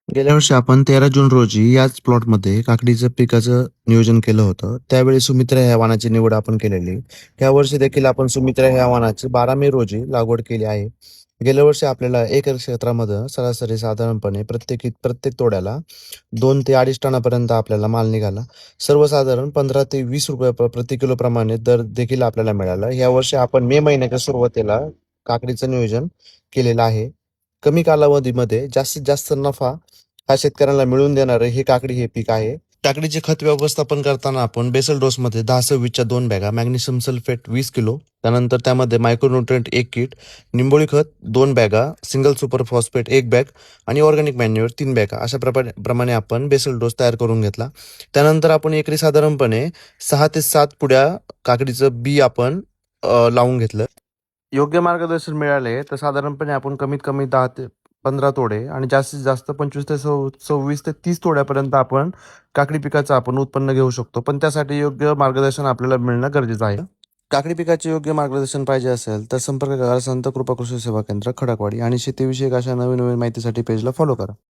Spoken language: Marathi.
गेल्या वर्षी आपण 13 जून रोजी याच प्लॉटमध्ये काकडीचं पिकाचं नियोजन केलं होतं. त्यावेळी सुमित्रा ह्या वाणाची निवड आपण केलेली. या वर्षी देखील आपण सुमित्रा ह्या वाणाची 12 मे रोजी लागवड केली आहे. गेल्या वर्षी आपल्याला 1 एकर क्षेत्रामध्ये सरासरी साधारणपणे प्रत्येक तोड्याला 2 ते 2.5 टनापर्यंत आपल्याला माल निघाला. सर्वसाधारण 15 ते 20 रुपये प्रति किलो प्रमाणे दर देखील आपल्याला मिळाला. यावर्षी आपण मे महिन्याच्या सुरुवातीला काकडीचं नियोजन केलेलं आहे. कमी कालावधीमध्ये जास्तीत जास्त नफा हा शेतकऱ्यांना मिळवून देणारं हे पीक आहे. काकडीचे खत व्यवस्थापन करताना आपण बेसल डोसमध्ये 10-26च्या 2 बॅगा, मॅग्नेशियम सल्फेट 20 किलो, त्यानंतर त्यामध्ये मायक्रोन्यूट्रिएंट 1 किट, निंबोळी खत 2 बॅगा, सिंगल सुपर फॉस्फेट 1 बॅग आणि ऑर्गॅनिक मॅन्युअर 3 बॅगा अशा प्रमाणे आपण बेसल डोस तयार करून घेतला. त्यानंतर आपण एकरी साधारणपणे 6 ते 7 पुड्या काकडीचं बी आपण लावून घेतलं. योग्य मार्गदर्शन मिळाले तर साधारणपणे आपण कमीत कमी 10 ते 15 तोडे आणि जास्तीत जास्त 25 ते 26 ते 30 तोड्यापर्यंत आपण काकडी पिकाचं आपण उत्पन्न घेऊ शकतो. पण त्यासाठी योग्य मार्गदर्शन आपल्याला मिळणं गरजेचं आहे. काकडी पिकाचे योग्य मार्गदर्शन पाहिजे असेल तर संपर्क करा संत कृपा कृषी सेवा केंद्र, खडकवाडी आणि शेतीविषयक अशा नवीन नवीन माहितीसाठी पेजला फॉलो करा.